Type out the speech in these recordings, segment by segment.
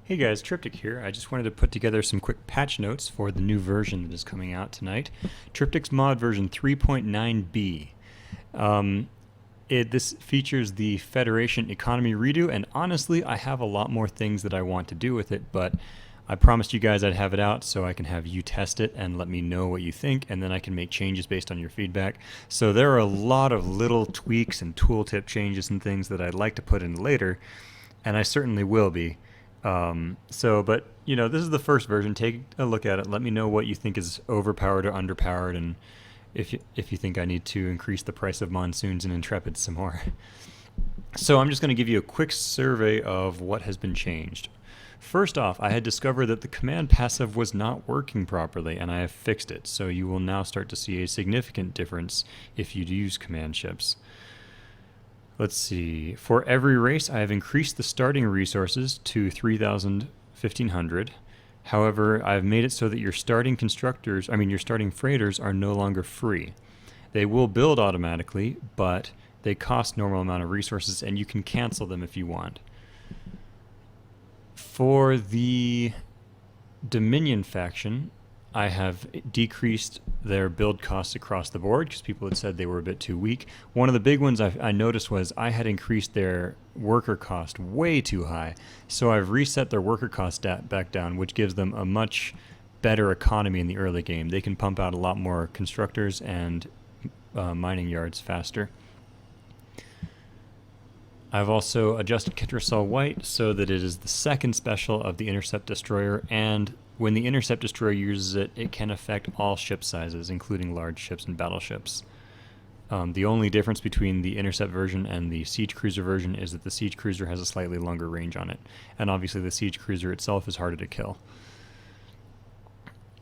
Hey guys, Triptych here. I just wanted to put together some quick patch notes for the new version that is coming out tonight. Triptych's mod version 3.9b. This features the Federation economy redo, and honestly, I have a lot more things that I want to do with it, but I promised you guys I'd have it out so I can have you test it and let me know what you think, and then I can make changes based on your feedback. So there are a lot of little tweaks and tooltip changes and things that I'd like to put in later, and I certainly will be. But this is the first version. Take a look at it. Let me know what you think is overpowered or underpowered, and if you think I need to increase the price of Monsoons and Intrepids some more. So I'm just going to give you a quick survey of what has been changed. First off, I had discovered that the command passive was not working properly, and I have fixed it. So you will now start to see a significant difference if you use command ships. Let's see. For every race, I have increased the starting resources to 3,000, 1,500. However, I've made it so that your starting freighters are no longer free. They will build automatically, but they cost normal amount of resources, and you can cancel them if you want. For the Dominion faction, I have decreased their build costs across the board because people had said they were a bit too weak. One of the big ones I noticed was I had increased their worker cost way too high. So I've reset their worker cost back down, which gives them a much better economy in the early game. They can pump out a lot more constructors and mining yards faster. I've also adjusted Kentracell White so that it is the second special of the Intercept Destroyer, and when the Intercept Destroyer uses it, it can affect all ship sizes, including large ships and battleships. The only difference between the Intercept version and the Siege Cruiser version is that the Siege Cruiser has a slightly longer range on it, and obviously the Siege Cruiser itself is harder to kill.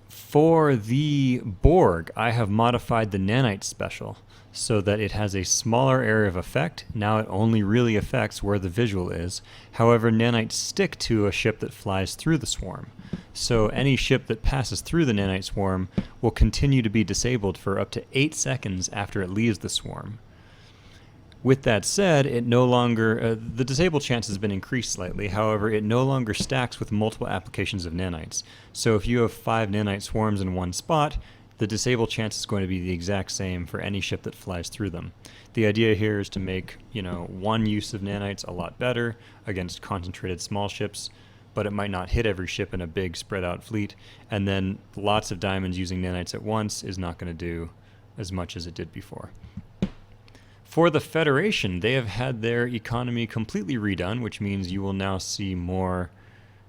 For the Borg, I have modified the Nanite special so that it has a smaller area of effect. Now it only really affects where the visual is. However, nanites stick to a ship that flies through the swarm. So any ship that passes through the nanite swarm will continue to be disabled for up to 8 seconds after it leaves the swarm. With that said, it no longer the disable chance has been increased slightly. However, it no longer stacks with multiple applications of nanites. So if you have 5 nanite swarms in one spot, the disable chance is going to be the exact same for any ship that flies through them. The idea here is to make, one use of nanites a lot better against concentrated small ships, but it might not hit every ship in a big spread out fleet, and then lots of diamonds using nanites at once is not going to do as much as it did before. For the Federation, they have had their economy completely redone, which means you will now see more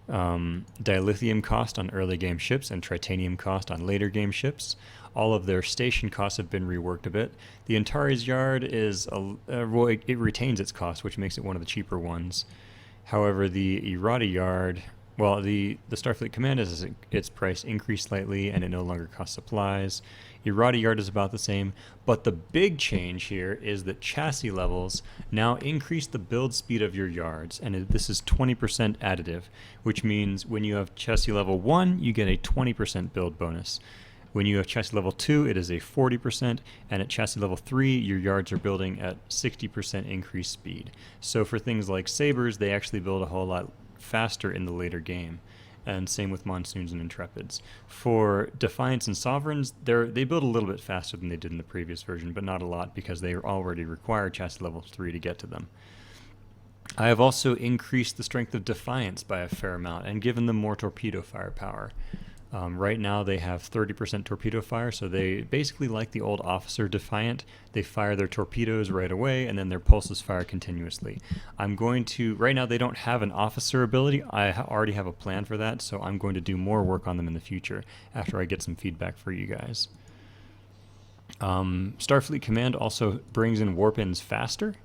dilithium cost on early game ships and tritanium cost on later game ships. All of their station costs have been reworked a bit. The Antares Yard it retains its cost, which makes it one of the cheaper ones. However, the Irati Yard, the Starfleet Command has its price increased slightly, and it no longer costs supplies. Irati Yard is about the same, but the big change here is that chassis levels now increase the build speed of your yards, and this is 20% additive, which means when you have chassis level 1, you get a 20% build bonus. When you have chassis level 2, it is a 40%, and at chassis level 3, your yards are building at 60% increased speed. So for things like Sabres, they actually build a whole lot faster in the later game. And same with Monsoons and Intrepids. For Defiance and Sovereigns, they build a little bit faster than they did in the previous version, but not a lot because they already require chassis level 3 to get to them. I have also increased the strength of Defiance by a fair amount and given them more torpedo firepower. Right now they have 30% torpedo fire, so they basically like the old Officer Defiant. They fire their torpedoes right away, and then their pulses fire continuously. Right now they don't have an Officer ability. I already have a plan for that, so I'm going to do more work on them in the future after I get some feedback for you guys. Starfleet Command also brings in warp-ins faster,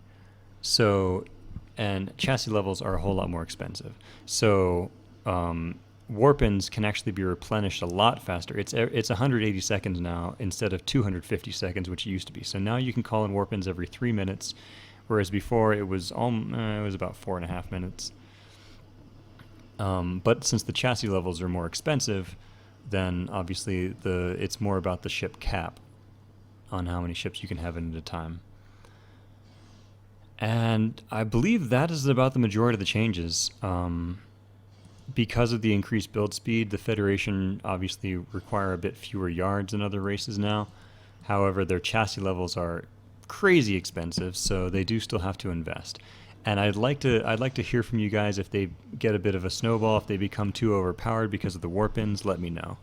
and chassis levels are a whole lot more expensive. So warp-ins can actually be replenished a lot faster. It's 180 seconds now instead of 250 seconds, which it used to be. So now you can call in warp-ins every 3 minutes, whereas before it was about 4.5 minutes. But since the chassis levels are more expensive, then obviously it's more about the ship cap on how many ships you can have in at a time. And I believe that is about the majority of the changes. because of the increased build speed, the Federation obviously require a bit fewer yards than other races now. However, their chassis levels are crazy expensive, so they do still have to invest. And I'd like to hear from you guys if they get a bit of a snowball, if they become too overpowered because of the warp-ins, let me know.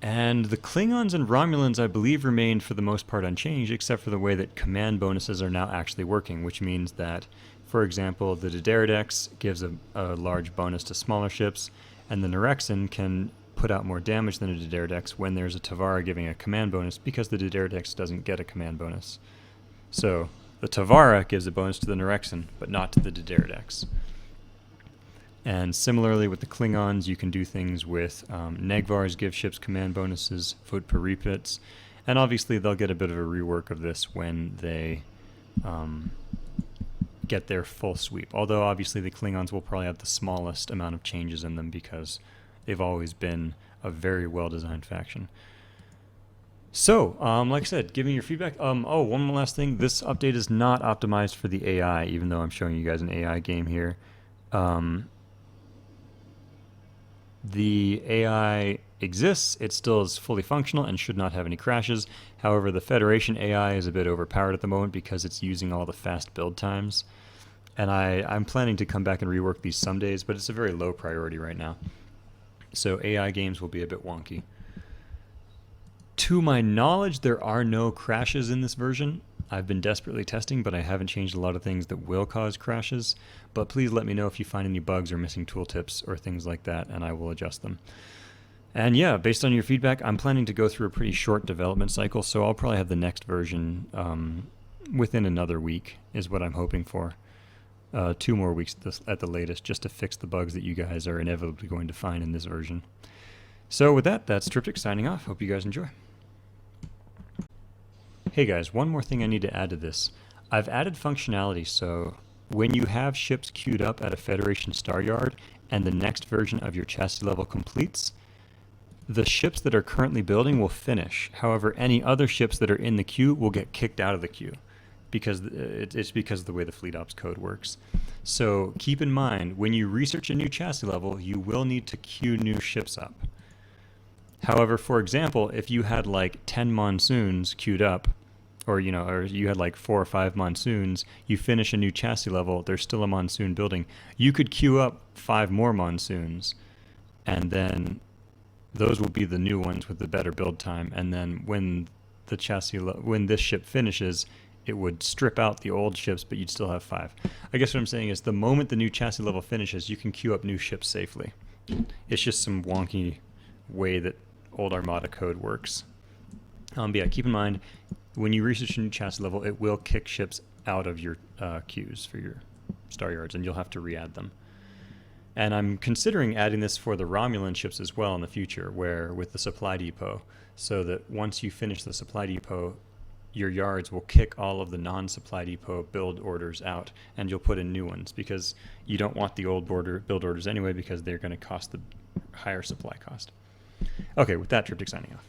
And the Klingons and Romulans, I believe, remain for the most part unchanged, except for the way that command bonuses are now actually working, which means that, for example, the D'Deridex gives a large bonus to smaller ships, and the Nyrexen can put out more damage than a D'Deridex when there's a Tavara giving a command bonus, because the D'Deridex doesn't get a command bonus. So the Tavara gives a bonus to the Nyrexen, but not to the D'Deridex. And similarly with the Klingons, you can do things with Negvars give ships command bonuses, Foot Peripets, and obviously they'll get a bit of a rework of this when they get their full sweep. Although obviously the Klingons will probably have the smallest amount of changes in them because they've always been a very well-designed faction. So, like I said, give me your feedback. Oh, one more last thing. This update is not optimized for the AI, even though I'm showing you guys an AI game here. The AI exists, it still is fully functional and should not have any crashes. However, the Federation AI is a bit overpowered at the moment because it's using all the fast build times. And I'm planning to come back and rework these some days, but it's a very low priority right now. So AI games will be a bit wonky. To my knowledge, there are no crashes in this version. I've been desperately testing, but I haven't changed a lot of things that will cause crashes. But please let me know if you find any bugs or missing tooltips or things like that, and I will adjust them. And yeah, based on your feedback, I'm planning to go through a pretty short development cycle, so I'll probably have the next version within another week, is what I'm hoping for. 2 more weeks at the latest, just to fix the bugs that you guys are inevitably going to find in this version. So with that, that's Triptych signing off. Hope you guys enjoy. Hey guys, one more thing I need to add to this. I've added functionality, so when you have ships queued up at a Federation Star Yard and the next version of your chassis level completes, the ships that are currently building will finish. However, any other ships that are in the queue will get kicked out of the queue because it's because of the way the Fleet Ops code works. So keep in mind, when you research a new chassis level, you will need to queue new ships up. However, for example, if you had like 10 monsoons queued up, or you had like 4 or 5 monsoons, you finish a new chassis level, there's still a monsoon building, you could queue up 5 more monsoons, and then those will be the new ones with the better build time. And then when when this ship finishes, it would strip out the old ships, but you'd still have 5. I guess what I'm saying is the moment the new chassis level finishes, you can queue up new ships safely. It's just some wonky way that old Armada code works. But yeah, keep in mind, when you research a new chassis level, it will kick ships out of your queues for your Star Yards, and you'll have to re-add them. And I'm considering adding this for the Romulan ships as well in the future, where with the supply depot, so that once you finish the supply depot, your yards will kick all of the non-supply depot build orders out, and you'll put in new ones, because you don't want the old build orders anyway, because they're going to cost the higher supply cost. Okay, with that, Triptych signing off.